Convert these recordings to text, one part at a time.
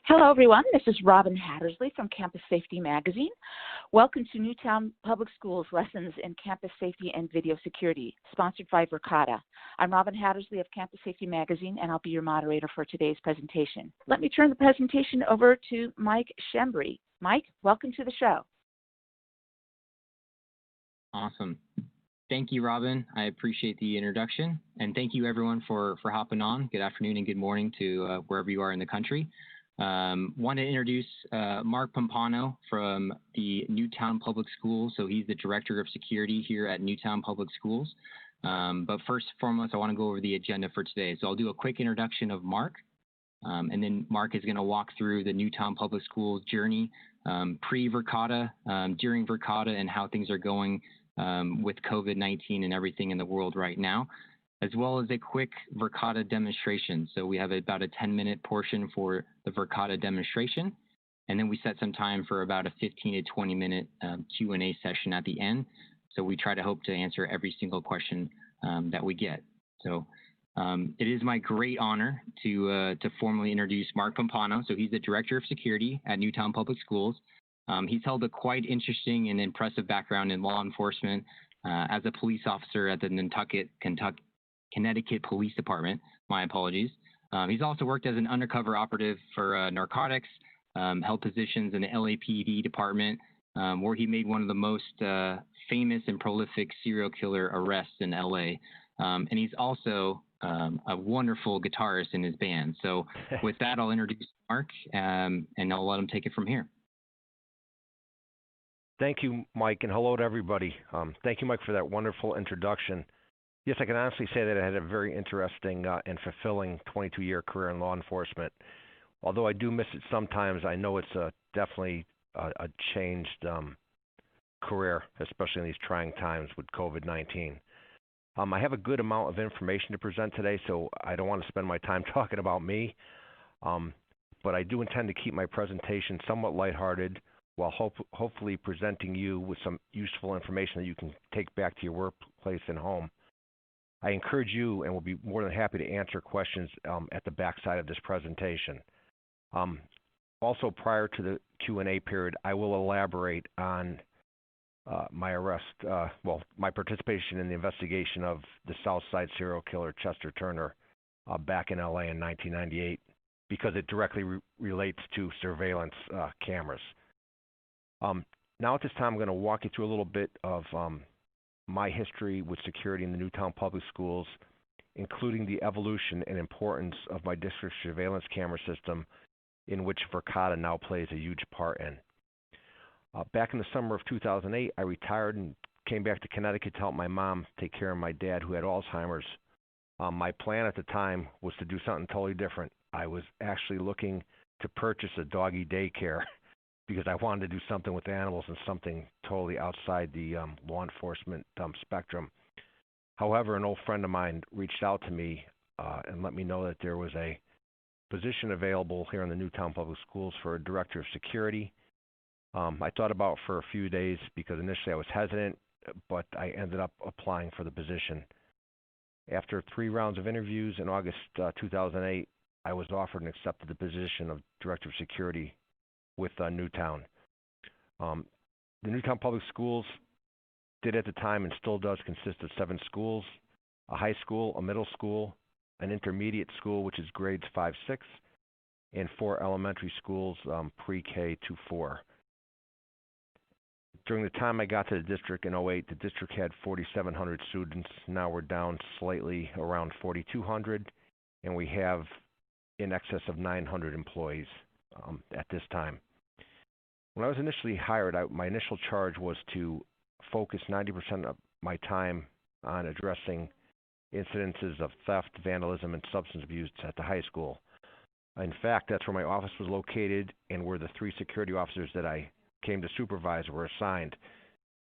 Hello, everyone. This is Robin Hattersley from Campus Safety Magazine. Welcome to Newtown Public Schools Lessons in Campus Safety and Video Security, sponsored by Verkada. I'm Robin Hattersley of Campus Safety Magazine, and I'll be your moderator for today's presentation. Let me turn the presentation over to Mike Shembri. Mike, welcome to the show. Awesome. Thank you, Robin. I appreciate the introduction, and thank you, everyone, for hopping on. Good afternoon and good morning to wherever you are in the country. Want to introduce Mark Pompano from the Newtown Public Schools. So he's the Director of Security here at Newtown Public Schools. But first and foremost, I want to go over the agenda for today. So I'll do a quick introduction of Mark, and then Mark is going to walk through the Newtown Public Schools journey pre-Verkada, during Verkada, and how things are going with COVID-19 and everything in the world right now, as well as a quick Verkada demonstration. So we have about a 10-minute portion for the Verkada demonstration, and then we set some time for about a 15 to 20-minute Q&A session at the end. So we try to hope to answer every single question that we get. So it is my great honor to formally introduce Mark Pompano. So he's the Director of Security at Newtown Public Schools. He's held a quite interesting and impressive background in law enforcement as a police officer at the Connecticut Police Department. My apologies. He's also worked as an undercover operative for narcotics, held positions in the LAPD department, where he made one of the most famous and prolific serial killer arrests in LA. And he's also a wonderful guitarist in his band. So with that, I'll introduce Mark, and I'll let him take it from here. Thank you, Mike, and hello to everybody. Thank you, Mike, for that wonderful introduction. Yes, I can honestly say that I had a very interesting and fulfilling 22-year career in law enforcement. Although I do miss it sometimes, I know it's definitely a changed career, especially in these trying times with COVID-19. I have a good amount of information to present today, so I don't want to spend my time talking about me. But I do intend to keep my presentation somewhat lighthearted while hopefully presenting you with some useful information that you can take back to your workplace and home. I encourage you and will be more than happy to answer questions at the backside of this presentation. Also, prior to the Q&A period, I will elaborate on my arrest, my participation in the investigation of the Southside serial killer Chester Turner back in LA in 1998, because it directly relates to surveillance cameras. Now at this time, I'm going to walk you through a little bit of my history with security in the Newtown Public Schools, including the evolution and importance of my district surveillance camera system, in which Verkada now plays a huge part in. Back in the summer of 2008, I retired and came back to Connecticut to help my mom take care of my dad, who had Alzheimer's. My plan at the time was to do something totally different. I was actually looking to purchase a doggy daycare because I wanted to do something with animals and something totally outside the law enforcement spectrum. However, an old friend of mine reached out to me and let me know that there was a position available here in the Newtown Public Schools for a Director of Security. I thought about it for a few days because initially I was hesitant, but I ended up applying for the position. After 3 rounds of interviews in August 2008, I was offered and accepted the position of Director of Security with Newtown. The Newtown Public Schools did at the time and still does consist of 7 schools, a high school, a middle school, an intermediate school, which is grades 5-6, and 4 elementary schools, pre-K to 4. During the time I got to the district in 2008, the district had 4,700 students. Now we're down slightly around 4,200, and we have in excess of 900 employees at this time. When I was initially hired, my initial charge was to focus 90% of my time on addressing incidences of theft, vandalism, and substance abuse at the high school. In fact, that's where my office was located and where the 3 security officers that I came to supervise were assigned.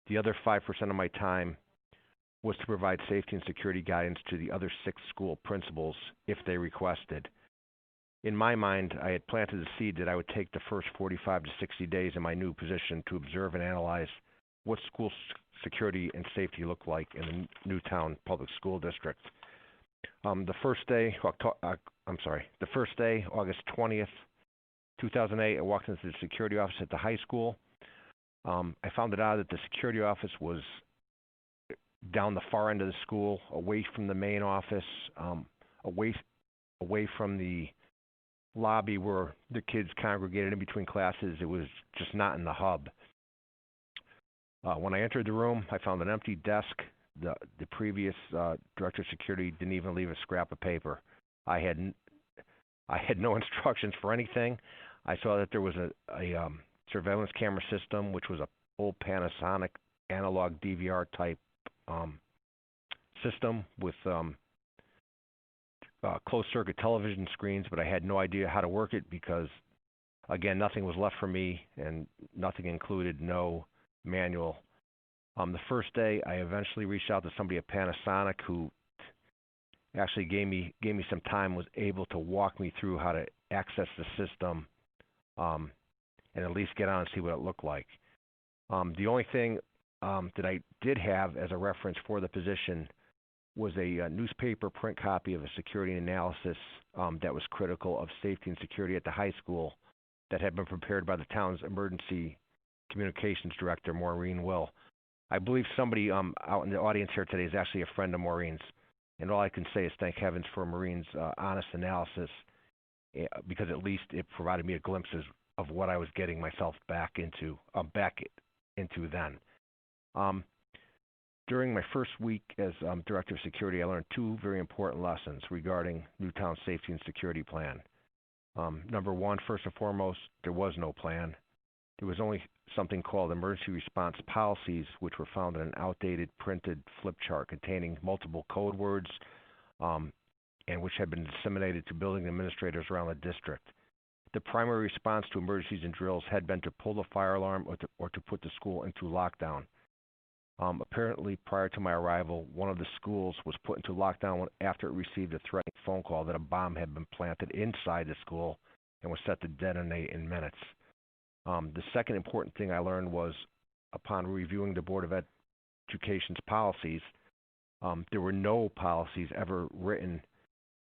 The other 5% of my time was to provide safety and security guidance to the other 6 school principals if they requested. In my mind, I had planted the seed that I would take the first 45 to 60 days in my new position to observe and analyze what school security and safety looked like in the Newtown Public School District. The first day, August 20th, 2008, I walked into the security office at the high school. I found it out that the security office was down the far end of the school, away from the main office, away from the lobby where the kids congregated in between classes. It was just not in the hub. When I entered the room, I found an empty desk. The previous director of security didn't even leave a scrap of paper. I had no instructions for anything. I saw that there was a surveillance camera system, which was a old Panasonic analog DVR type system with closed circuit television screens, but I had no idea how to work it because, again, nothing was left for me and nothing included no manual. The first day, I eventually reached out to somebody at Panasonic who actually gave me some time, was able to walk me through how to access the system and at least get on and see what it looked like. The only thing that I did have as a reference for the position was a newspaper print copy of a security analysis that was critical of safety and security at the high school that had been prepared by the town's emergency communications director, Maureen Will. I believe somebody out in the audience here today is actually a friend of Maureen's, and all I can say is thank heavens for Maureen's honest analysis, because at least it provided me a glimpse of what I was getting myself back into then. During my first week as Director of Security, I learned two very important lessons regarding Newtown's safety and security plan. Number one, first and foremost, there was no plan. There was only something called emergency response policies, which were found in an outdated printed flip chart containing multiple code words and which had been disseminated to building administrators around the district. The primary response to emergencies and drills had been to pull the fire alarm or to put the school into lockdown. Apparently, prior to my arrival, one of the schools was put into lockdown after it received a threatening phone call that a bomb had been planted inside the school and was set to detonate in minutes. The second important thing I learned was, upon reviewing the Board of Education's policies, there were no policies ever written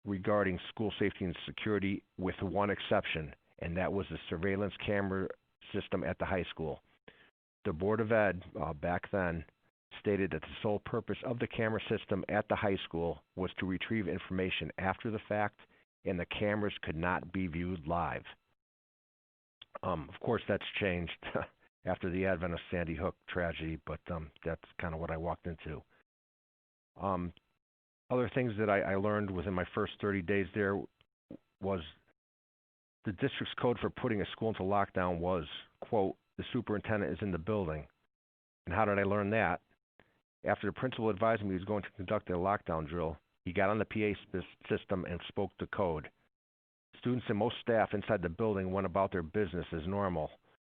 regarding school safety and security, with one exception, and that was the surveillance camera system at the high school. The Board of Ed, back then, stated that the sole purpose of the camera system at the high school was to retrieve information after the fact, and the cameras could not be viewed live. Of course, that's changed after the advent of Sandy Hook tragedy, but that's kind of what I walked into. Other things that I learned within my first 30 days there was the district's code for putting a school into lockdown was, quote, the superintendent is in the building. And how did I learn that? After the principal advised me he was going to conduct a lockdown drill, he got on the PA system and spoke the code. Students and most staff inside the building went about their business as normal,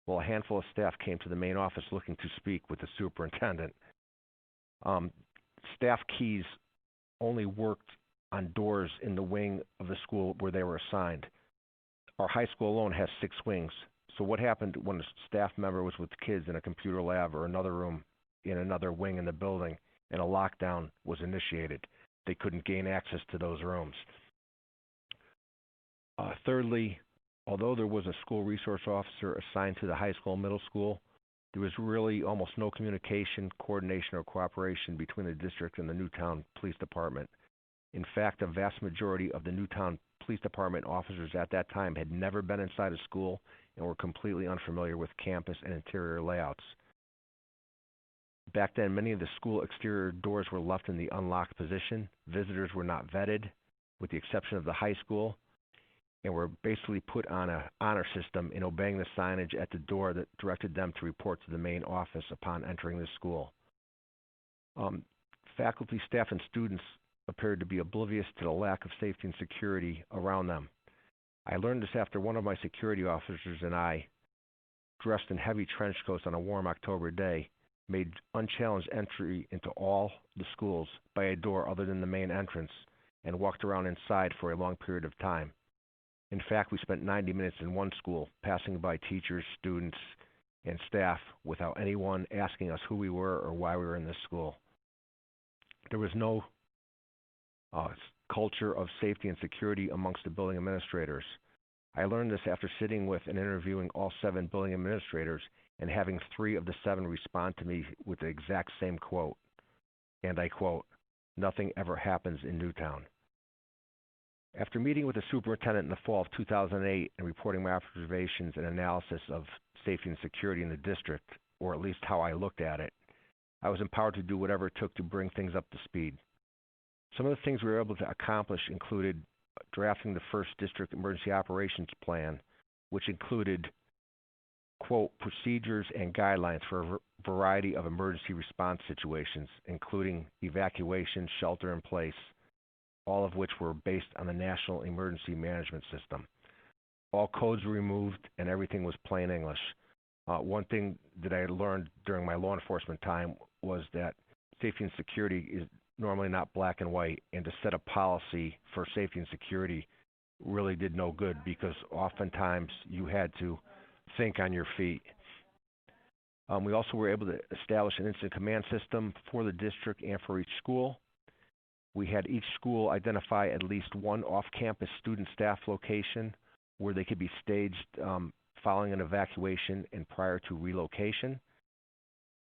while a handful of staff came to the main office looking to speak with the superintendent. Staff keys only worked on doors in the wing of the school where they were assigned. Our high school alone has 6 wings. So what happened when a staff member was with kids in a computer lab or another room in another wing in the building and a lockdown was initiated? They couldn't gain access to those rooms. Thirdly, although there was a school resource officer assigned to the high school and middle school, there was really almost no communication, coordination, or cooperation between the district and the Newtown Police Department. In fact, a vast majority of the Newtown Police Department officers at that time had never been inside a school and were completely unfamiliar with campus and interior layouts. Back then, many of the school exterior doors were left in the unlocked position. Visitors were not vetted, with the exception of the high school, and were basically put on an honor system in obeying the signage at the door that directed them to report to the main office upon entering the school. Faculty, staff, and students appeared to be oblivious to the lack of safety and security around them. I learned this after one of my security officers and I, dressed in heavy trench coats on a warm October day, made unchallenged entry into all the schools by a door other than the main entrance and walked around inside for a long period of time. In fact, we spent 90 minutes in one school, passing by teachers, students, and staff without anyone asking us who we were or why we were in this school. There was no culture of safety and security amongst the building administrators. I learned this after sitting with and interviewing all 7 building administrators and having 3 of the 7 respond to me with the exact same quote. And I quote, "Nothing ever happens in Newtown." After meeting with the superintendent in the fall of 2008 and reporting my observations and analysis of safety and security in the district, or at least how I looked at it, I was empowered to do whatever it took to bring things up to speed. Some of the things we were able to accomplish included drafting the first district emergency operations plan, which included, quote, procedures and guidelines for a variety of emergency response situations, including evacuation, shelter in place, all of which were based on the National Emergency Management System. All codes were removed and everything was plain English. One thing that I learned during my law enforcement time was that safety and security is normally not black and white, and to set a policy for safety and security really did no good because oftentimes you had to think on your feet. We also were able to establish an incident command system for the district and for each school. We had each school identify at least one off-campus student staff location where they could be staged following an evacuation and prior to relocation.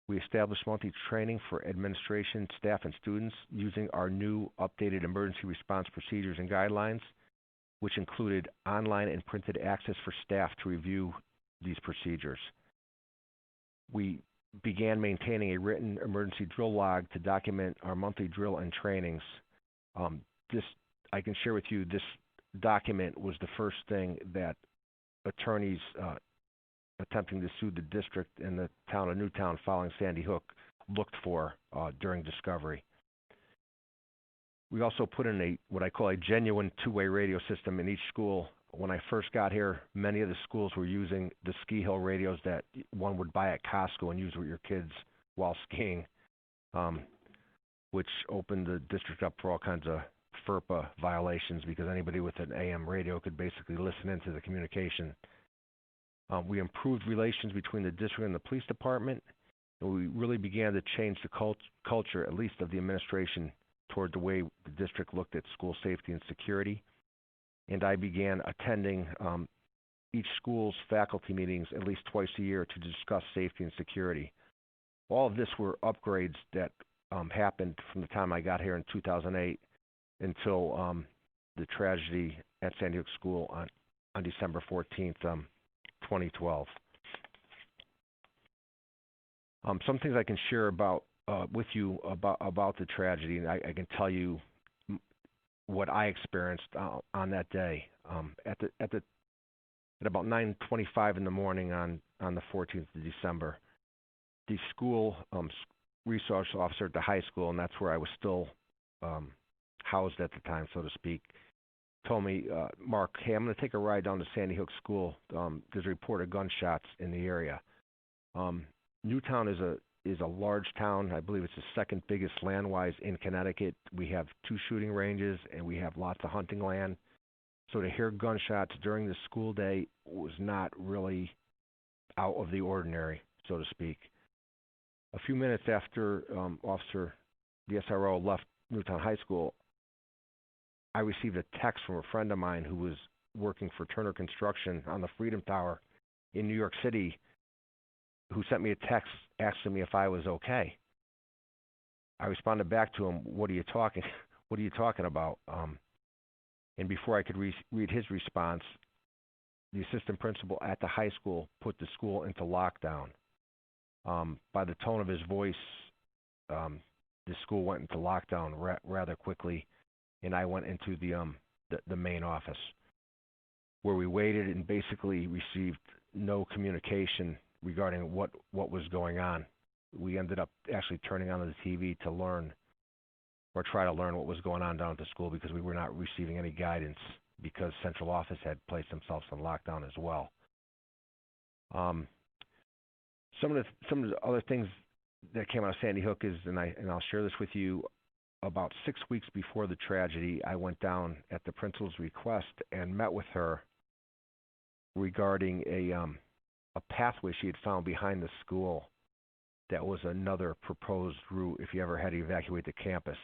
We established monthly training for administration, staff, and students using our new updated emergency response procedures and guidelines, which included online and printed access for staff to review these procedures. We began maintaining a written emergency drill log to document our monthly drill and trainings. I can share with you, this document was the first thing that attorneys attempting to sue the district and the town of Newtown following Sandy Hook looked for during discovery. We also put in what I call a genuine two-way radio system in each school. When I first got here, many of the schools were using the ski hill radios that one would buy at Costco and use with your kids while skiing, which opened the district up for all kinds of FERPA violations because anybody with an AM radio could basically listen into the communication. We improved relations between the district and the police department, and we really began to change the culture, at least of the administration, toward the way the district looked at school safety and security. And I began attending each school's faculty meetings at least twice a year to discuss safety and security. All of this were upgrades that happened from the time I got here in 2008 until the tragedy at Sandy Hook School on December 14th, 2012. Some things I can share with you about the tragedy, and I can tell you what I experienced on that day. At about 9:25 in the morning on the 14th of December, the school resource officer at the high school, and that's where I was still housed at the time, so to speak, told me, Mark, hey, I'm going to take a ride down to Sandy Hook School. There's a report of gunshots in the area. Newtown is a large town. I believe it's the second biggest land-wise in Connecticut. We have 2 shooting ranges, and we have lots of hunting land. So to hear gunshots during the school day was not really out of the ordinary, so to speak. A few minutes after the SRO left Newtown High School, I received a text from a friend of mine who was working for Turner Construction on the Freedom Tower in New York City, who sent me a text asking me if I was okay. I responded back to him, what are you talking about? And before I could read his response, the assistant principal at the high school put the school into lockdown. By the tone of his voice, the school went into lockdown rather quickly, and I went into the main office, where we waited and basically received no communication regarding what was going on. We ended up actually turning on the TV to learn or try to learn what was going on down at the school because we were not receiving any guidance because central office had placed themselves on lockdown as well. Some of the other things that came out of Sandy Hook is, and I'll share this with you, about 6 weeks before the tragedy, I went down at the principal's request and met with her regarding a pathway she had found behind the school that was another proposed route if you ever had to evacuate the campus.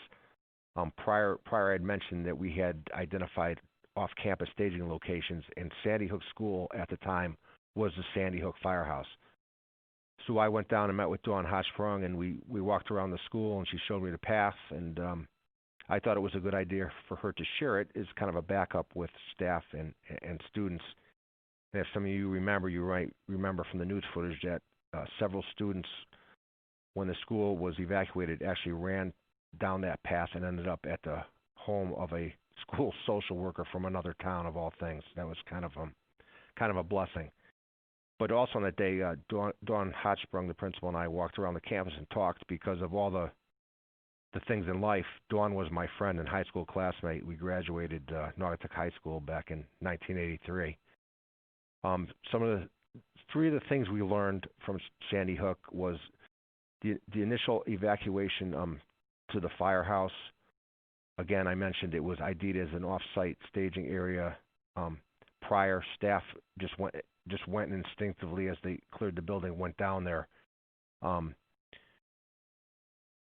Prior I had mentioned that we had identified off-campus staging locations, and Sandy Hook School at the time was the Sandy Hook Firehouse. So I went down and met with Dawn Hochsprung, and we walked around the school, and she showed me the path, and I thought it was a good idea for her to share it as kind of a backup with staff and students. And if some of you remember, you might remember from the news footage that several students, when the school was evacuated, actually ran down that path and ended up at the home of a school social worker from another town, of all things. That was kind of a blessing. But also on that day, Dawn Hochsprung, the principal, and I walked around the campus and talked because of all the things in life. Dawn was my friend and high school classmate. We graduated Naugatuck High School back in 1983. Three of the things we learned from Sandy Hook was the initial evacuation to the firehouse. Again, I mentioned it was ID'd as an off-site staging area. Prior staff just went instinctively as they cleared the building, went down there.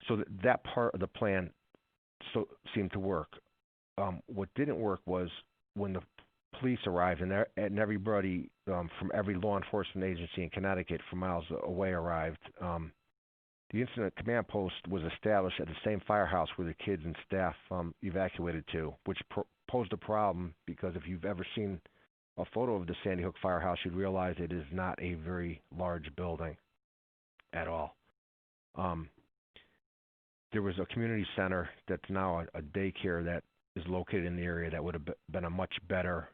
So that part of the plan seemed to work. What didn't work was when the police arrived and everybody from every law enforcement agency in Connecticut from miles away arrived. The incident command post was established at the same firehouse where the kids and staff evacuated to, which posed a problem because if you've ever seen a photo of the Sandy Hook Firehouse, you'd realize it is not a very large building at all. There was a community center that's now a daycare that is located in the area that would have been a much better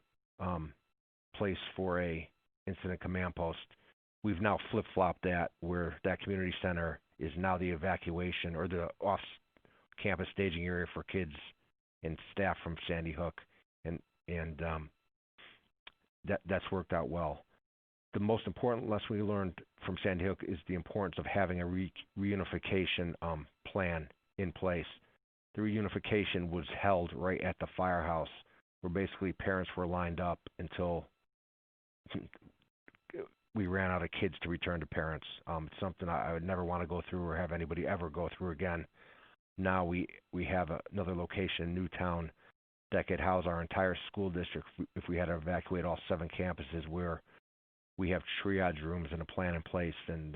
place for a incident command post. We've now flip-flopped that, where that community center is now the evacuation or the off-campus staging area for kids and staff from Sandy Hook, and that's worked out well. The most important lesson we learned from Sandy Hook is the importance of having a reunification plan in place. The reunification was held right at the firehouse, where basically parents were lined up until we ran out of kids to return to parents. It's something I would never want to go through or have anybody ever go through again. Now we have another location in Newtown that could house our entire school district if we had to evacuate all 7 campuses, where we have triage rooms and a plan in place and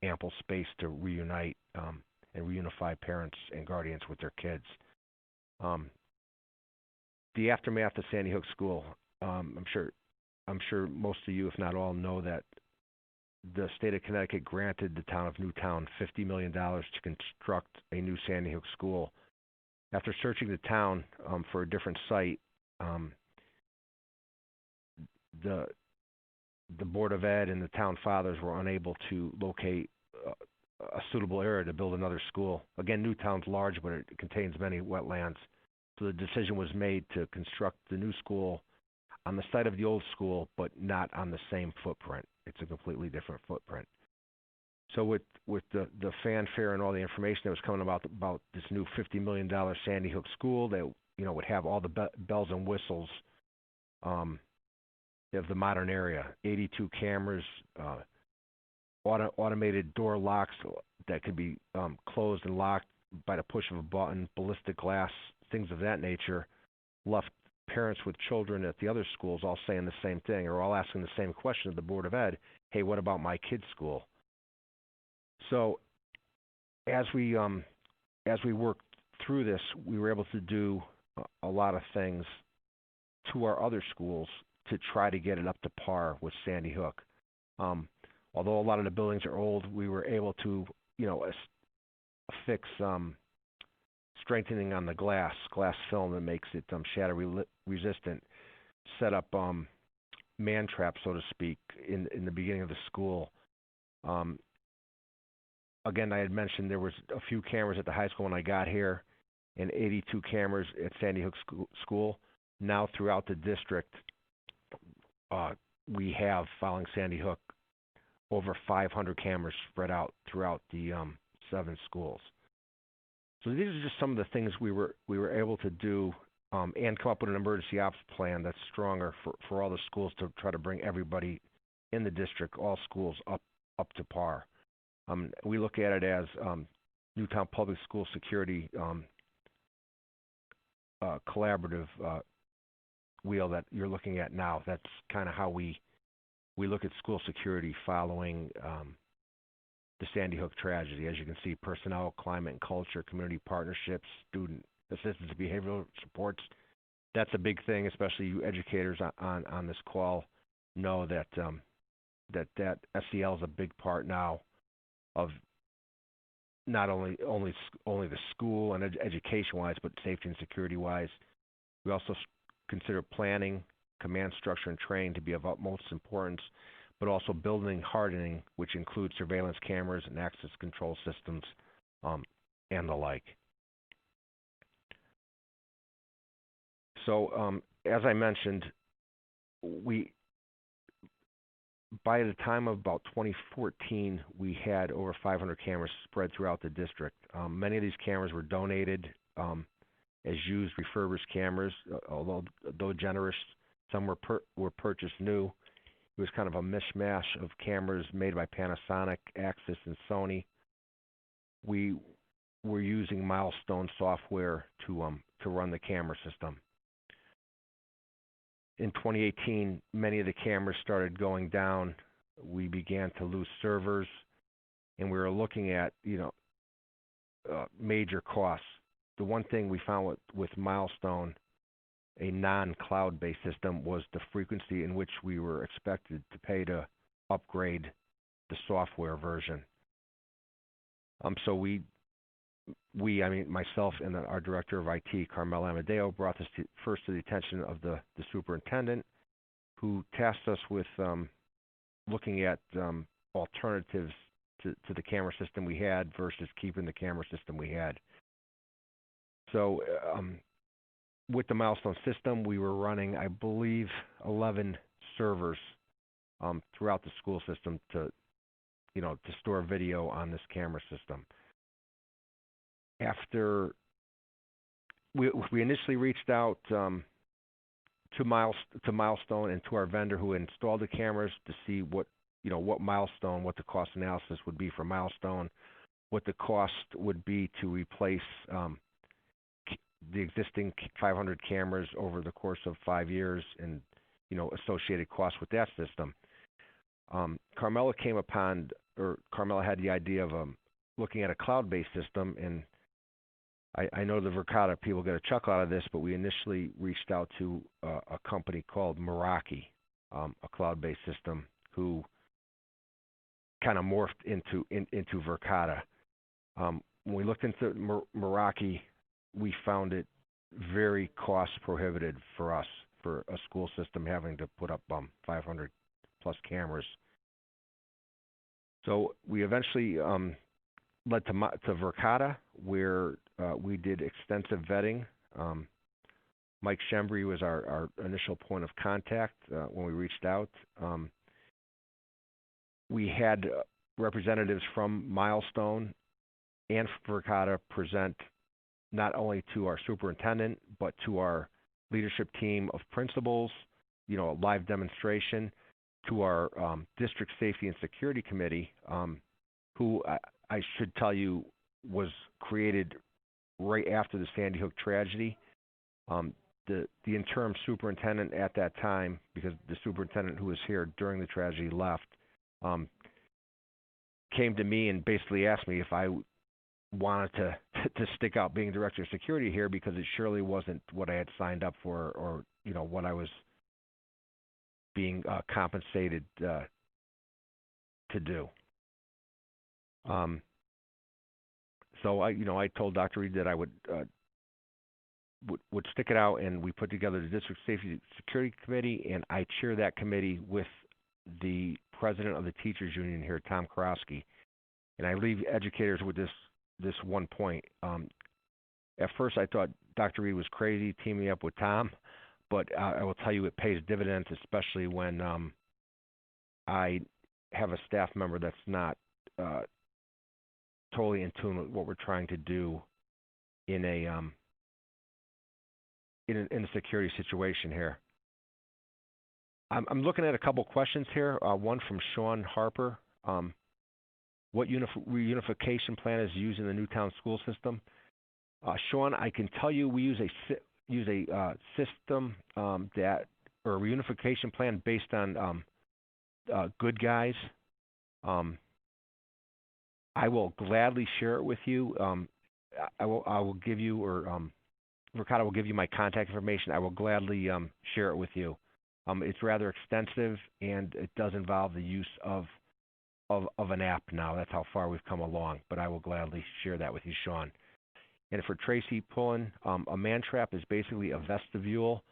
ample space to reunite and reunify parents and guardians with their kids. The aftermath of Sandy Hook School, I'm sure most of you, if not all, know that the state of Connecticut granted the town of Newtown $50 million to construct a new Sandy Hook school. After searching the town for a different site, the Board of Ed and the town fathers were unable to locate a suitable area to build another school. Again, Newtown's large, but it contains many wetlands. So the decision was made to construct the new school on the site of the old school, but not on the same footprint. It's a completely different footprint. So with the fanfare and all the information that was coming about this new $50 million Sandy Hook school that would have all the bells and whistles of the modern area, 82 cameras, automated door locks that could be closed and locked by the push of a button, ballistic glass, things of that nature, left parents with children at the other schools all saying the same thing, or all asking the same question of the Board of Ed: hey, what about my kid's school? So as we worked through this, we were able to do a lot of things to our other schools to try to get it up to par with Sandy Hook. Although a lot of the buildings are old, we were able to, fix strengthening on the glass film that makes it shatter resistant, set up man traps, so to speak, in the beginning of the school. Again, I had mentioned there was a few cameras at the high school when I got here, and 82 cameras at Sandy Hook School. Now throughout the district, we have, following Sandy Hook, over 500 cameras spread out throughout the 7 schools. So these are just some of the things we were able to do and come up with an emergency ops plan that's stronger for all the schools to try to bring everybody in the district, all schools, up to par. We look at it as Newtown Public School Security Collaborative wheel that you're looking at now. That's kind of how we look at school security following the Sandy Hook tragedy. As you can see, personnel, climate and culture, community partnerships, student assistance, behavioral supports. That's a big thing, especially you educators on this call know that that SEL is a big part now of not only the school and education-wise, but safety and security-wise. We also consider planning, command structure, and training to be of utmost importance, but also building hardening, which includes surveillance cameras and access control systems, and the like. So, as I mentioned, by the time of about 2014, we had over 500 cameras spread throughout the district. Many of these cameras were donated as used refurbished cameras, although generous. Some were purchased new. It was kind of a mishmash of cameras made by Panasonic, Axis, and Sony. We were using Milestone software to run the camera system. In 2018, many of the cameras started going down. We began to lose servers, and we were looking at major costs. The one thing we found with Milestone, a non-cloud-based system, was the frequency in which we were expected to pay to upgrade the software version. So myself and our director of IT, Carmel Amadeo, brought this first to the attention of the superintendent, who tasked us with looking at alternatives to the camera system we had versus keeping the camera system we had. So with the Milestone system, we were running, I believe, 11 servers throughout the school system to store video on this camera system. After we initially reached out to Milestone and to our vendor who installed the cameras to see what Milestone, what the cost analysis would be for Milestone, what the cost would be to replace the existing 500 cameras over the course of 5 years, and associated costs with that system. Carmela had the idea of looking at a cloud-based system, and I know the Verkada people get a chuckle out of this, but we initially reached out to a company called Meraki, a cloud-based system, who kind of morphed into Verkada. When we looked into Meraki, we found it very cost prohibitive for us, for a school system having to put up 500 plus cameras. So we eventually led to Verkada, where we did extensive vetting. Mike Shembri was our initial point of contact when we reached out. We had representatives from Milestone and Verkada present not only to our superintendent, but to our leadership team of principals, a live demonstration, to our district safety and security committee, who I should tell you was created right after the Sandy Hook tragedy. The interim superintendent at that time, because the superintendent who was here during the tragedy left, came to me and basically asked me if I wanted to stick out being director of security here, because it surely wasn't what I had signed up for, or what I was being compensated to do. So I told Dr. Reed that I would stick it out, and we put together the District Safety Security Committee, and I chair that committee with the president of the Teachers Union here, Tom Karofsky. And I leave educators with this one point. At first, I thought Dr. Reed was crazy teaming up with Tom, but I will tell you it pays dividends, especially when I have a staff member that's not totally in tune with what we're trying to do in a security situation here. I'm looking at a couple questions here. One from Sean Harper. What reunification plan is used in the Newtown school system? Sean, I can tell you we use use a system that or a reunification plan based on good guys. I will gladly share it with you. I will give you Ricardo will give you my contact information. I will gladly share it with you. It's rather extensive, and it does involve the use of an app now. That's how far we've come along. But I will gladly share that with you, Sean. And for Tracy Pullen, a man trap is basically a vestibule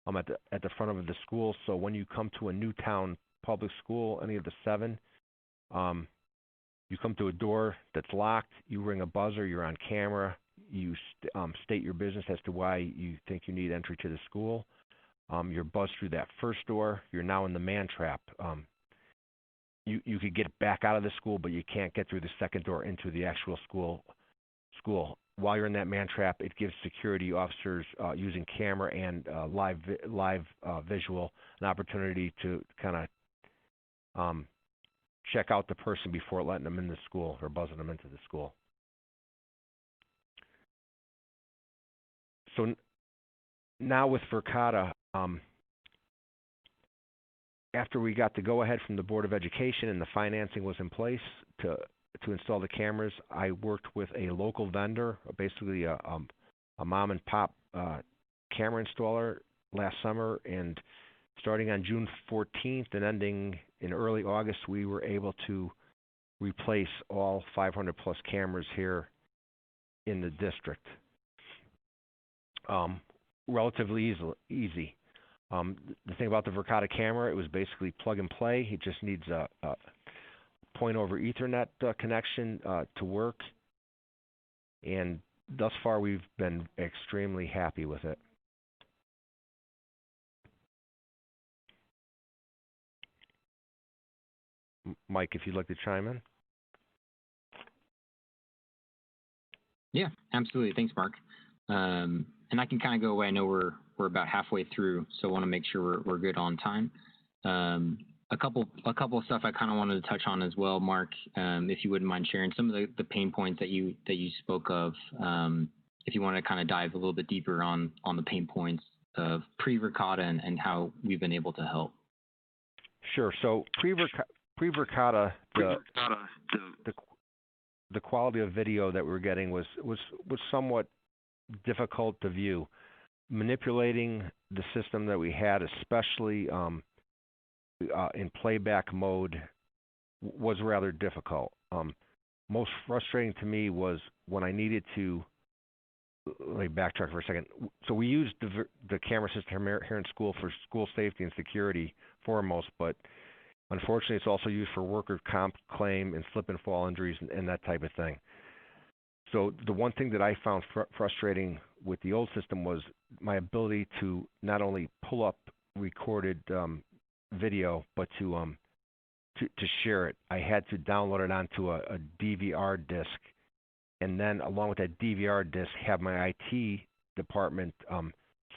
at the front of the school. So when you come to a Newtown public school, any of the 7, you come to a door that's locked. You ring a buzzer. You're on camera. You state your business as to why you think you need entry to the school. You're buzzed through that first door. You're now in the man trap. You could get back out of the school, but you can't get through the second door into the actual school. While you're in that man trap, it gives security officers using camera and live visual an opportunity to kind of check out the person before letting them in the school or buzzing them into the school. So now with Verkada, after we got the go-ahead from the Board of Education and the financing was in place to install the cameras, I worked with a local vendor, basically a mom-and-pop camera installer last summer, and starting on June 14th and ending in early August, we were able to replace all 500-plus cameras here in the district. Relatively easy. The thing about the Verkada camera, it was basically plug and play. It just needs a point over Ethernet connection to work. And thus far, we've been extremely happy with it. Mike, if you'd like to chime in. Yeah, absolutely. Thanks, Mark. And I can kind of go away. I know we're about halfway through, so I want to make sure we're good on time. A couple of stuff I kind of wanted to touch on as well, Mark, if you wouldn't mind sharing some of the pain points that you spoke of. If you want to kind of dive a little bit deeper on the pain points of pre-Verkada and how we've been able to help. Sure. So pre-Verkada, the quality of video that we were getting was somewhat difficult to view. Manipulating the system that we had, especially in playback mode, was rather difficult. Most frustrating to me was when I needed to. Let me backtrack for a second. So we used the camera system here in school for school safety and security foremost, but unfortunately, it's also used for worker comp claim and slip and fall injuries and that type of thing. So the one thing that I found frustrating with the old system was my ability to not only pull up recorded video, but to share it. I had to download it onto a DVR disc, and then along with that DVR disc, have my IT department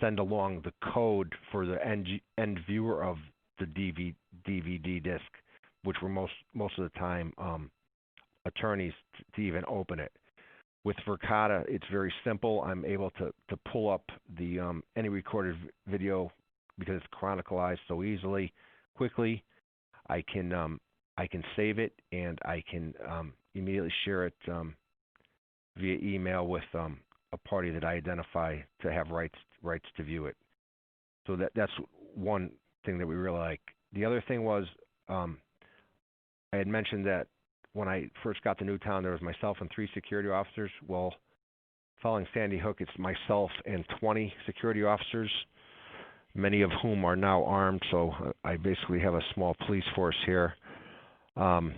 send along the code for the end viewer of the DVD disc, which were most of the time attorneys to even open it. With Verkada, it's very simple. I'm able to pull up the any recorded video because it's chronicalized so easily, quickly. I can save it and I can immediately share it via email with a party that I identify to have rights to view it. So that's one thing that we really like. The other thing was I had mentioned that when I first got to Newtown, there was myself and 3 security officers. Well, following Sandy Hook, it's myself and 20 security officers, many of whom are now armed. So I basically have a small police force here. And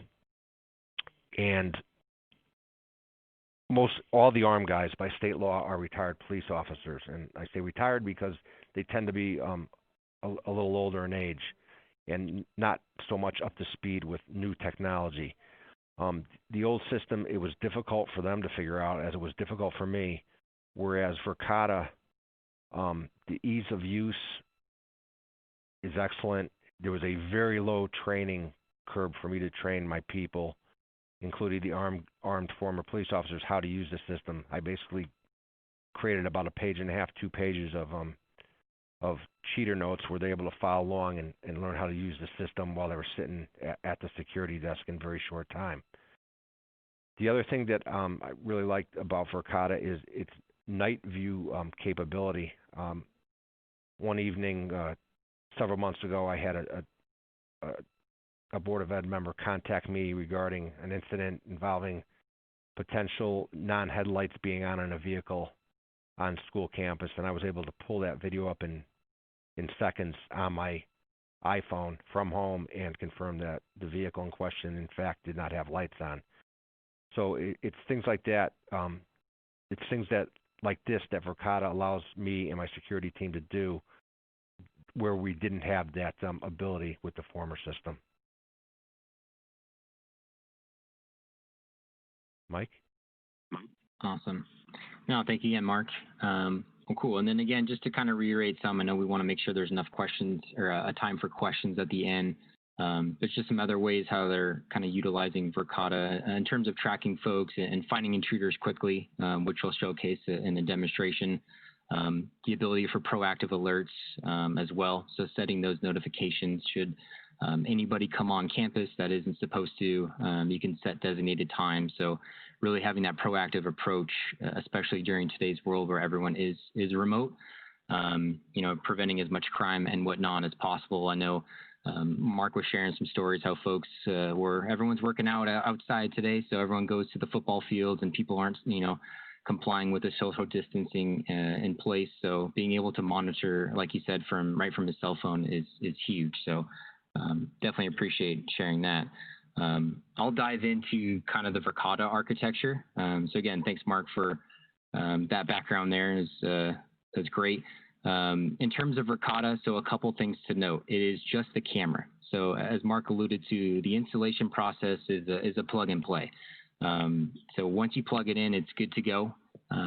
all the armed guys by state law are retired police officers. And I say retired because they tend to be a little older in age and not so much up to speed with new technology. The old system, it was difficult for them to figure out as it was difficult for me, whereas Verkada, the ease of use is excellent. There was a very low training curve for me to train my people, including the armed former police officers, how to use the system. I basically created about a page and a half, 2 pages of cheater notes where they're able to follow along and learn how to use the system while they were sitting at the security desk in a very short time. The other thing that I really liked about Verkada is its night view capability. One evening, several months ago, I had a Board of Ed member contact me regarding an incident involving potential non-headlights being on in a vehicle on school campus, and I was able to pull that video up in seconds on my iPhone from home and confirm that the vehicle in question, in fact, did not have lights on. So it's things like that. It's things that like this that Verkada allows me and my security team to do where we didn't have that ability with the former system. Mike? Awesome. No, thank you again, Mark. Well, cool. And then again, just to kind of reiterate some, I know we want to make sure there's enough questions or a time for questions at the end. There's just some other ways how they're kind of utilizing Verkada in terms of tracking folks and finding intruders quickly, which we'll showcase in the demonstration. The ability for proactive alerts as well. So setting those notifications should anybody come on campus that isn't supposed to, you can set designated times. So really having that proactive approach, especially during today's world where everyone is remote, preventing as much crime and whatnot as possible. I know Mark was sharing some stories how folks everyone's working out outside today, so everyone goes to the football fields and people aren't, complying with the social distancing in place. So being able to monitor, like you said, right from his cell phone is huge. So definitely appreciate sharing that. I'll dive into kind of the Verkada architecture. So again, thanks, Mark, for that background there. That's great. In terms of Verkada, so a couple things to note. It is just the camera. So as Mark alluded to, the installation process is a plug and play. So once you plug it in, it's good to go.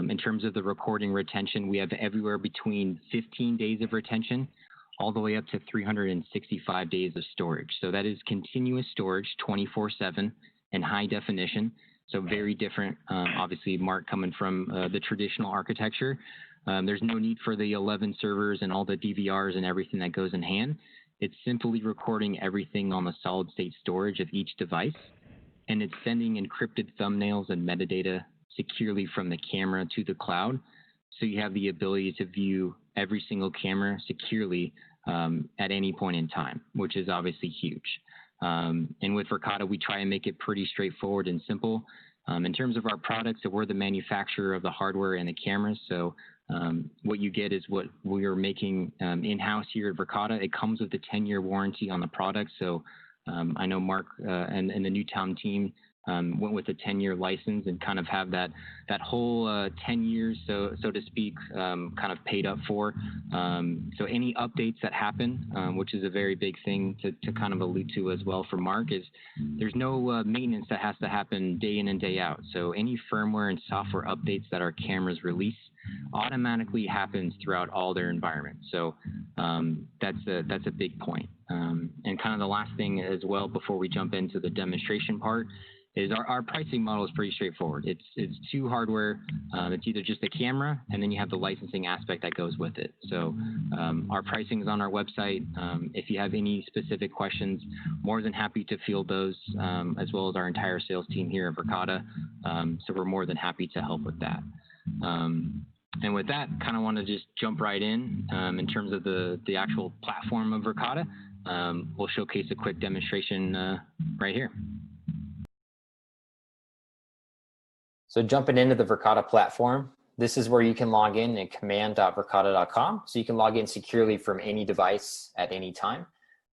In terms of the recording retention, we have everywhere between 15 days of retention all the way up to 365 days of storage. So that is continuous storage 24/7 and high definition. So very different, obviously, Mark, coming from the traditional architecture. There's no need for the 11 servers and all the DVRs and everything that goes in hand. It's simply recording everything on the solid state storage of each device, and it's sending encrypted thumbnails and metadata securely from the camera to the cloud. So you have the ability to view every single camera securely at any point in time, which is obviously huge. And with Verkada, we try and make it pretty straightforward and simple. In terms of our products, so we're the manufacturer of the hardware and the cameras. So what you get is what we are making in-house here at Verkada. It comes with a 10-year warranty on the product. So I know Mark and the Newtown team went with a 10-year license and kind of have that whole 10 years, so to speak, kind of paid up for. So any updates that happen, which is a very big thing to kind of allude to as well for Mark, is there's no maintenance that has to happen day in and day out. So any firmware and software updates that our cameras release automatically happens throughout all their environments. So that's a big point. And kind of the last thing as well before we jump into the demonstration part is our pricing model is pretty straightforward. It's two hardware. It's either just a camera, and then you have the licensing aspect that goes with it. So our pricing is on our website. If you have any specific questions, more than happy to field those, as well as our entire sales team here at Verkada. So we're more than happy to help with that. And with that, kind of want to just jump right in terms of the actual platform of Verkada. We'll showcase a quick demonstration right here. So jumping into the Verkada platform, this is where you can log in at command.verkada.com. So you can log in securely from any device at any time.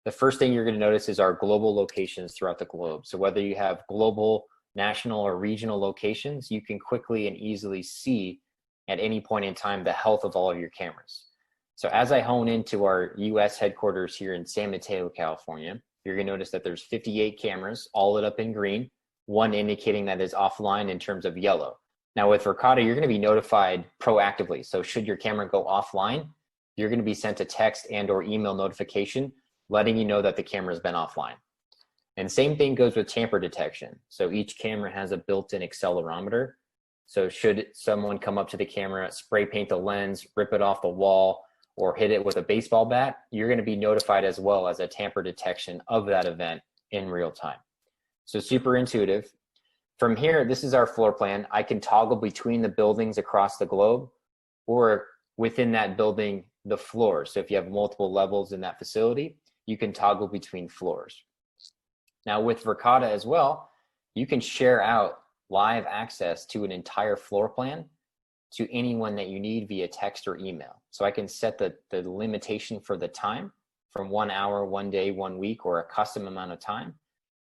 The first thing you're going to notice is our global locations throughout the globe. So whether you have global, national, or regional locations, you can quickly and easily see at any point in time the health of all of your cameras. So as I hone into our US headquarters here in San Mateo, California, you're going to notice that there's 58 cameras, all lit up in green, one indicating that is offline in terms of yellow. Now with Verkada, you're going to be notified proactively. So should your camera go offline, you're going to be sent a text and or email notification letting you know that the camera has been offline. And same thing goes with tamper detection. So each camera has a built-in accelerometer So should someone come up to the camera, spray paint the lens, rip it off the wall, or hit it with a baseball bat, you're going to be notified as well as a tamper detection of that event in real time. So super intuitive. From here, this is our floor plan. I can toggle between the buildings across the globe, or within that building, the floors. So if you have multiple levels in that facility, you can toggle between floors. Now with Verkada as well, you can share out live access to an entire floor plan to anyone that you need via text or email. So I can set the limitation for the time from 1 hour, 1 day, 1 week, or a custom amount of time.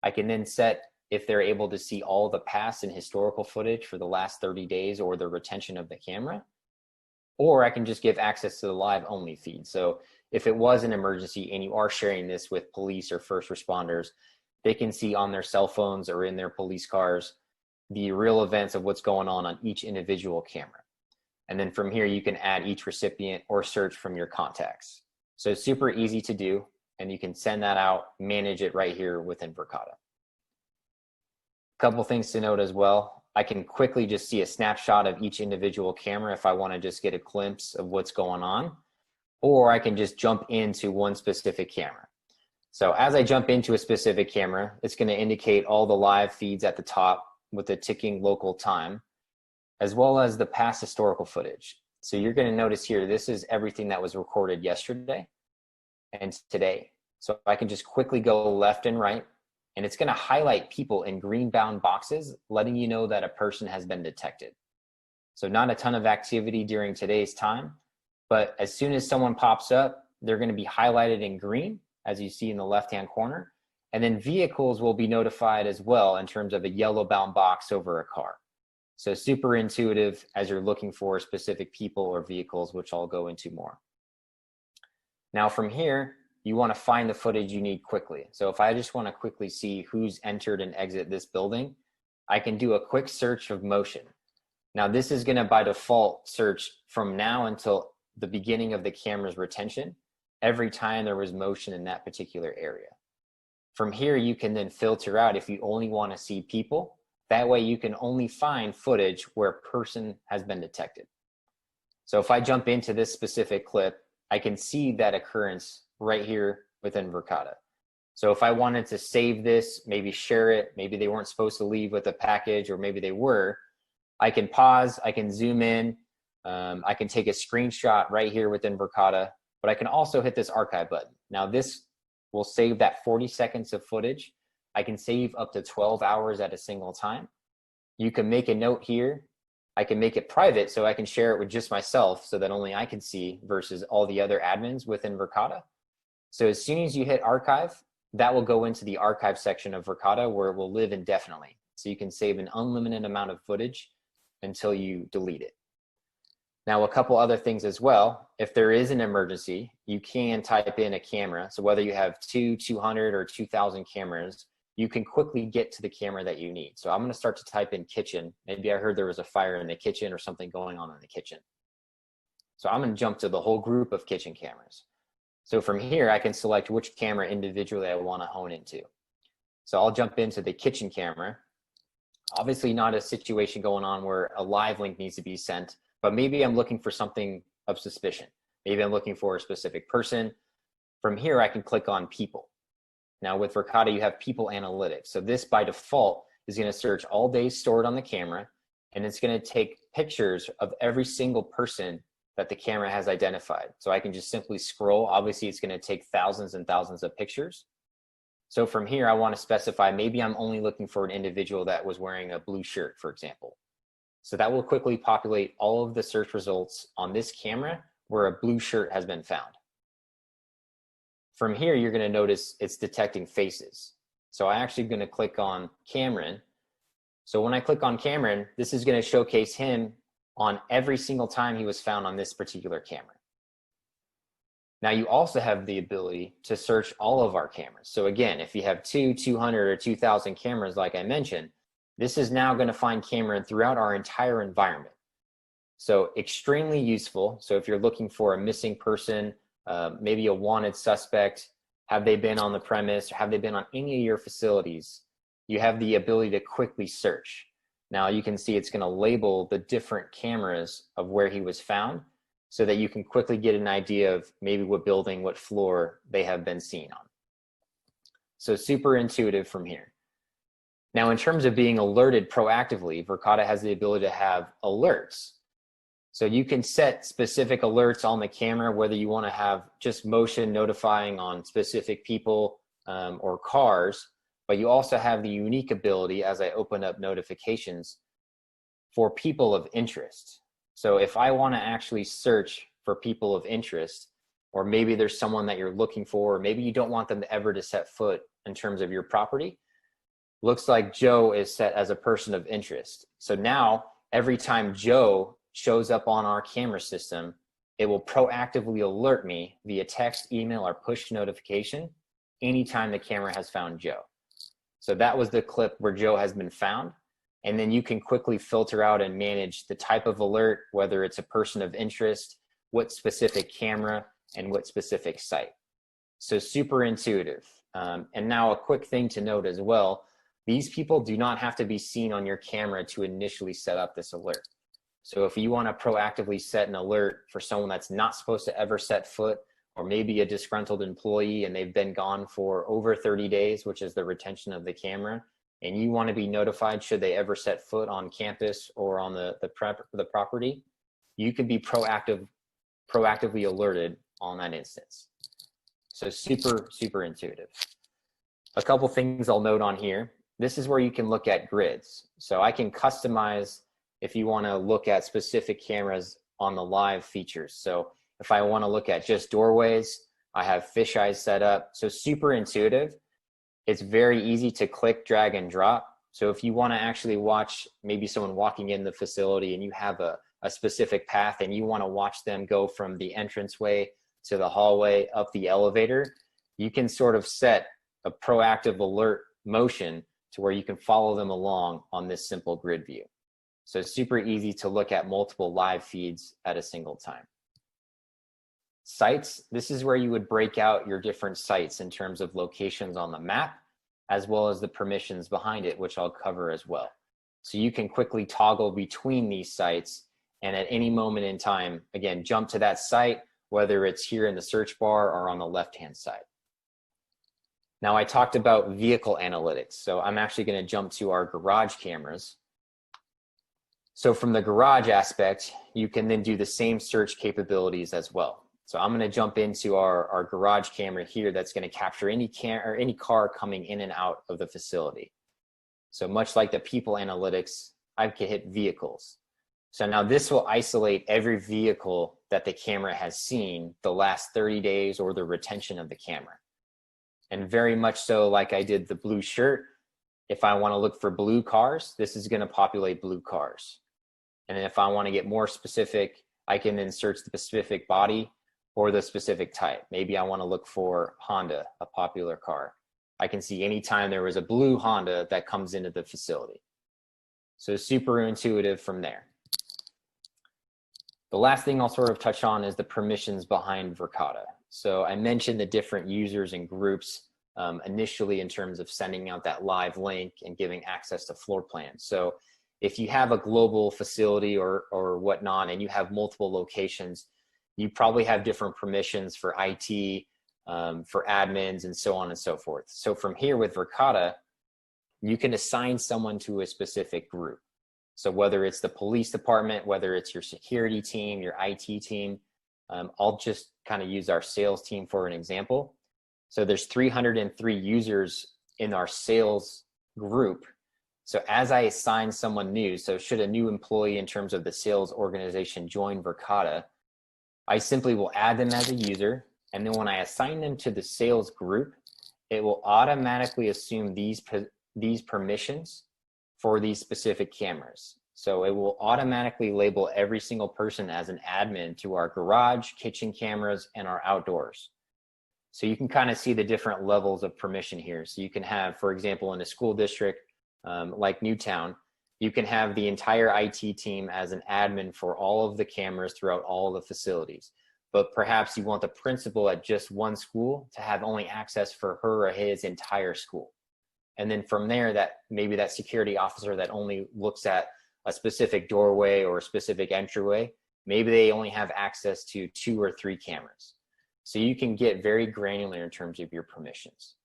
I can then set if they're able to see all the past and historical footage for the last 30 days or the retention of the camera. Or I can just give access to the live only feed. So if it was an emergency and you are sharing this with police or first responders, they can see on their cell phones or in their police cars the real events of what's going on each individual camera. And then from here, you can add each recipient or search from your contacts. So it's super easy to do, and you can send that out, manage it right here within Verkada. A couple things to note as well. I can quickly just see a snapshot of each individual camera if I want to just get a glimpse of what's going on, or I can just jump into one specific camera. So as I jump into a specific camera, it's going to indicate all the live feeds at the top with the ticking local time, as well as the past historical footage. So you're going to notice here, this is everything that was recorded yesterday and today. So I can just quickly go left and right, and it's going to highlight people in green bound boxes, letting you know that a person has been detected. So not a ton of activity during today's time, but as soon as someone pops up, they're going to be highlighted in green, as you see in the left-hand corner. And then vehicles will be notified as well in terms of a yellow bound box over a car. So super intuitive as you're looking for specific people or vehicles, which I'll go into more. Now from here, you want to find the footage you need quickly. So if I just want to quickly see who's entered and exit this building, I can do a quick search of motion. Now this is going to by default search from now until the beginning of the camera's retention, every time there was motion in that particular area. From here, you can then filter out if you only want to see people. That way you can only find footage where a person has been detected. So if I jump into this specific clip, I can see that occurrence right here within Verkada. So if I wanted to save this, maybe share it, maybe they weren't supposed to leave with a package, or maybe they were, I can pause, I can zoom in, I can take a screenshot right here within Verkada, but I can also hit this archive button. Now this will save that 40 seconds of footage. I can save up to 12 hours at a single time. You can make a note here. I can make it private so I can share it with just myself so that only I can see versus all the other admins within Verkada. So as soon as you hit archive, that will go into the archive section of Verkada where it will live indefinitely. So you can save an unlimited amount of footage until you delete it. Now, a couple other things as well. If there is an emergency, you can type in a camera. So whether you have 200 or 2,000 cameras, you can quickly get to the camera that you need. So I'm going to start to type in kitchen. Maybe I heard there was a fire in the kitchen or something going on in the kitchen. So I'm going to jump to the whole group of kitchen cameras. So from here, I can select which camera individually I want to hone into. So I'll jump into the kitchen camera. Obviously not a situation going on where a live link needs to be sent, but maybe I'm looking for something of suspicion. Maybe I'm looking for a specific person. From here, I can click on people. Now with Verkada, you have people analytics. So this by default is going to search all days stored on the camera, and it's going to take pictures of every single person that the camera has identified. So I can just simply scroll. Obviously, it's going to take thousands and thousands of pictures. So from here, I want to specify, maybe I'm only looking for an individual that was wearing a blue shirt, for example. So that will quickly populate all of the search results on this camera where a blue shirt has been found. From here, you're going to notice it's detecting faces. So I'm actually going to click on Cameron. So when I click on Cameron, this is going to showcase him on every single time he was found on this particular camera. Now you also have the ability to search all of our cameras. So again, if you have 200 or 2,000 cameras, like I mentioned, this is now going to find Cameron throughout our entire environment. So extremely useful. So if you're looking for a missing person, maybe a wanted suspect, have they been on the premise, or have they been on any of your facilities, you have the ability to quickly search. Now you can see it's going to label the different cameras of where he was found so that you can quickly get an idea of maybe what building, what floor they have been seen on. So super intuitive from here. Now, in terms of being alerted proactively, Verkada has the ability to have alerts. So you can set specific alerts on the camera, whether you want to have just motion notifying on specific people or cars, but you also have the unique ability, as I open up notifications, for people of interest. So if I want to actually search for people of interest, or maybe there's someone that you're looking for, or maybe you don't want them to ever to set foot in terms of your property, looks like Joe is set as a person of interest. So now every time Joe shows up on our camera system, it will proactively alert me via text, email, or push notification anytime the camera has found Joe. So that was the clip where Joe has been found. And then you can quickly filter out and manage the type of alert, whether it's a person of interest, what specific camera, and what specific site. So super intuitive. And now a quick thing to note as well, these people do not have to be seen on your camera to initially set up this alert. So if you want to proactively set an alert for someone that's not supposed to ever set foot, or maybe a disgruntled employee and they've been gone for over 30 days, which is the retention of the camera, and you want to be notified should they ever set foot on campus or on the property, you could be proactively alerted on that instance. So super, super intuitive. A couple things I'll note on here. This is where you can look at grids. So I can customize if you want to look at specific cameras on the live features. So if I want to look at just doorways, I have fisheye set up. So super intuitive. It's very easy to click, drag, and drop. So if you want to actually watch maybe someone walking in the facility and you have a specific path and you want to watch them go from the entranceway to the hallway up the elevator, you can sort of set a proactive alert motion to where you can follow them along on this simple grid view. So it's super easy to look at multiple live feeds at a single time. Sites, this is where you would break out your different sites in terms of locations on the map, as well as the permissions behind it, which I'll cover as well. So you can quickly toggle between these sites and at any moment in time, again, jump to that site, whether it's here in the search bar or on the left-hand side. Now I talked about vehicle analytics, so I'm actually going to jump to our garage cameras. So from the garage aspect, you can then do the same search capabilities as well. So I'm going to jump into our garage camera here that's going to capture any car coming in and out of the facility. So much like the people analytics, I can hit vehicles. So now this will isolate every vehicle that the camera has seen the last 30 days or the retention of the camera. And very much so like I did the blue shirt, if I want to look for blue cars, this is going to populate blue cars. And then if I want to get more specific, I can then search the specific body or the specific type. Maybe I want to look for Honda, a popular car. I can see anytime there was a blue Honda that comes into the facility. So super intuitive from there. The last thing I'll sort of touch on is the permissions behind Verkada. So I mentioned the different users and groups initially in terms of sending out that live link and giving access to floor plans. So if you have a global facility or whatnot and you have multiple locations, you probably have different permissions for IT, for admins, and so on and so forth. So from here with Verkada, you can assign someone to a specific group. So whether it's the police department, whether it's your security team, your IT team, I'll just kind of use our sales team for an example. So there's 303 users in our sales group. So as I assign someone new, so should a new employee in terms of the sales organization join Verkada, I simply will add them as a user. And then when I assign them to the sales group, it will automatically assume these permissions for these specific cameras. So it will automatically label every single person as an admin to our garage, kitchen cameras, and our outdoors. So you can kind of see the different levels of permission here. So you can have, for example, in a school district like Newtown, you can have the entire IT team as an admin for all of the cameras throughout all of the facilities. But perhaps you want the principal at just one school to have only access for her or his entire school. And then from there, that maybe that security officer that only looks at a specific doorway or a specific entryway, maybe they only have access to 2 or 3 cameras. So you can get very granular in terms of your permissions.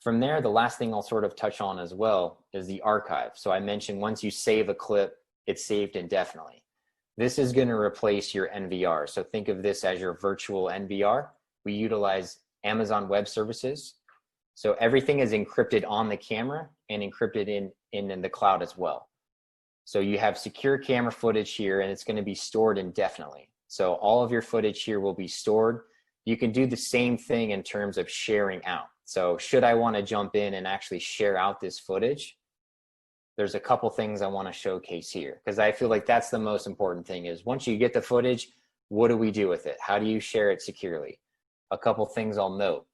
From there, the last thing I'll sort of touch on as well is the archive. So I mentioned once you save a clip, it's saved indefinitely. This is going to replace your NVR. So think of this as your virtual NVR. We utilize Amazon Web Services. So everything is encrypted on the camera and encrypted in the cloud as well. So you have secure camera footage here, and it's going to be stored indefinitely. So all of your footage here will be stored. You can do the same thing in terms of sharing out. So should I want to jump in and actually share out this footage, there's a couple things I want to showcase here, because I feel like that's the most important thing is once you get the footage, what do we do with it? How do you share it securely? A couple things I'll note.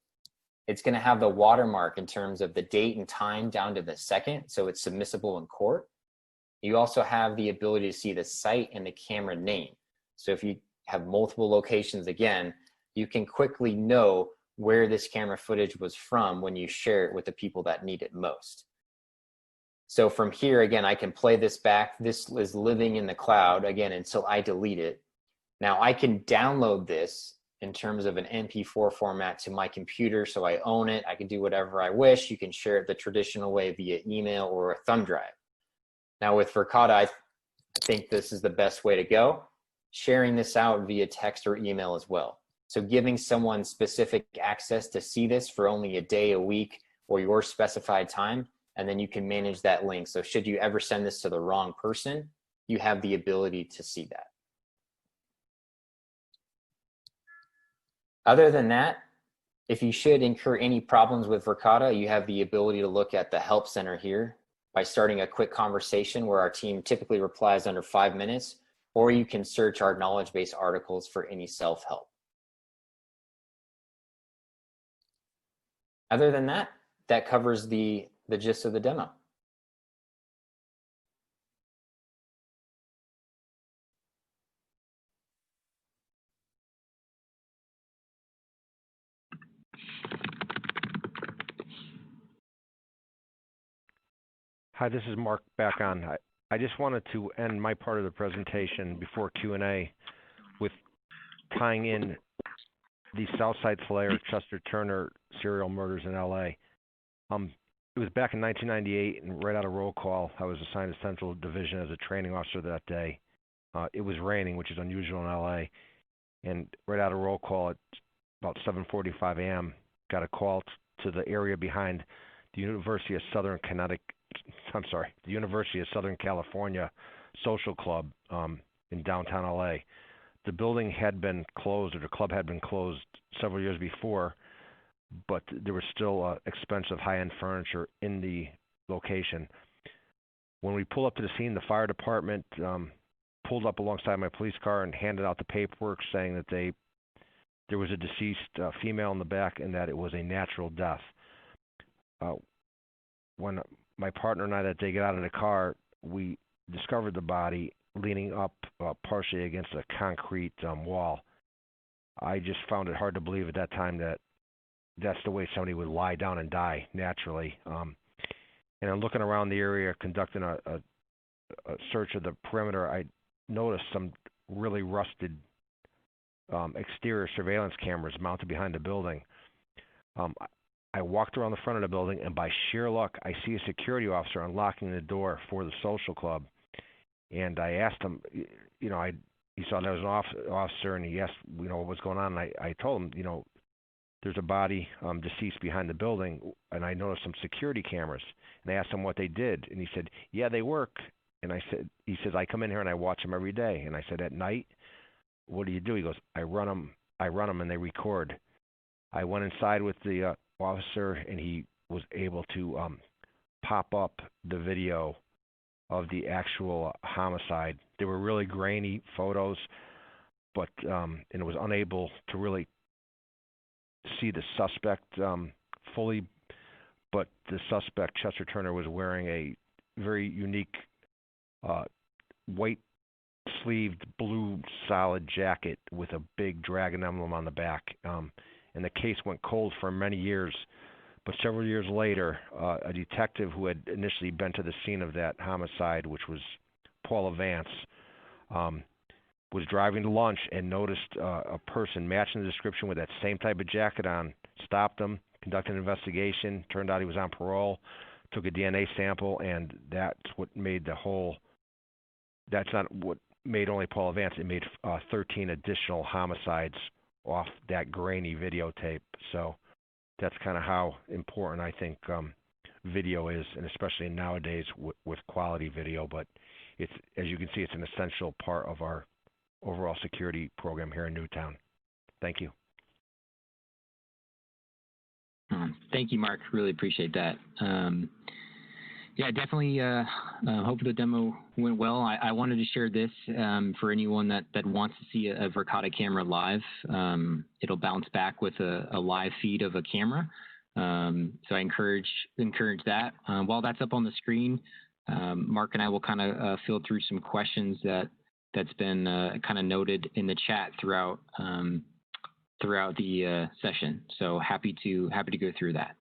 It's going to have the watermark in terms of the date and time down to the second, so it's submissible in court. You also have the ability to see the site and the camera name. So if you have multiple locations again, you can quickly know where this camera footage was from when you share it with the people that need it most. So from here, again, I can play this back. This is living in the cloud, again, until I delete it. Now I can download this in terms of an MP4 format to my computer, so I own it. I can do whatever I wish. You can share it the traditional way via email or a thumb drive. Now with Verkada, I think this is the best way to go, sharing this out via text or email as well. So giving someone specific access to see this for only a day, a week, or your specified time, and then you can manage that link. So should you ever send this to the wrong person, you have the ability to see that. Other than that, if you should incur any problems with Verkada, you have the ability to look at the help center here by starting a quick conversation where our team typically replies under 5 minutes, or you can search our knowledge base articles for any self-help. Other than that, that covers the gist of the demo. Hi, this is Mark back on. I just wanted to end my part of the presentation before Q&A with tying in the Southside Flair, Chester Turner serial murders in L.A. It was back in 1998, and right out of roll call, I was assigned to Central Division as a training officer that day. It was raining, which is unusual in L.A., and right out of roll call at about 7:45 a.m., got a call to the area behind the University of Southern California Social Club in downtown LA. The building had been closed, or the club had been closed several years before, but there was still expensive high-end furniture in the location. When we pulled up to the scene, the fire department pulled up alongside my police car and handed out the paperwork saying that there was a deceased female in the back and that it was a natural death. When my partner and I that day got out of the car, we discovered the body leaning up partially against a concrete wall. I just found it hard to believe at that time that that's the way somebody would lie down and die naturally. And I'm looking around the area, conducting a search of the perimeter. I noticed some really rusted exterior surveillance cameras mounted behind the building. I walked around the front of the building, and by sheer luck, I see a security officer unlocking the door for the social club. And I asked him, he saw there was an officer, and he asked, what was going on. And I told him, there's a body deceased behind the building, and I noticed some security cameras. And I asked him what they did, and he said, yeah, they work. And he says, I come in here and I watch them every day. And I said, at night, what do you do? He goes, I run them, and they record. I went inside with the officer, and he was able to pop up the video of the actual homicide. They were really grainy photos, but and it was unable to really see the suspect fully. But the suspect, Chester Turner, was wearing a very unique white-sleeved blue solid jacket with a big dragon emblem on the back. And the case went cold for many years. But several years later, a detective who had initially been to the scene of that homicide, which was Paula Vance, was driving to lunch and noticed a person matching the description with that same type of jacket on, stopped him, conducted an investigation, turned out he was on parole, took a DNA sample, and that's what made that's not what made only Paula Vance, it made 13 additional homicides off that grainy videotape. So that's kind of how important I think video is, and especially nowadays with quality video. But it's, as you can see, it's an essential part of our overall security program here in Newtown. Thank you. Thank you, Mark. Really appreciate that. Yeah, definitely hope the demo went well. I wanted to share this for anyone that wants to see a Verkada camera live. It'll bounce back with a live feed of a camera. So I encourage that. While that's up on the screen, Mark and I will kind of fill through some questions that's been kind of noted in the chat throughout the session. So happy to go through that.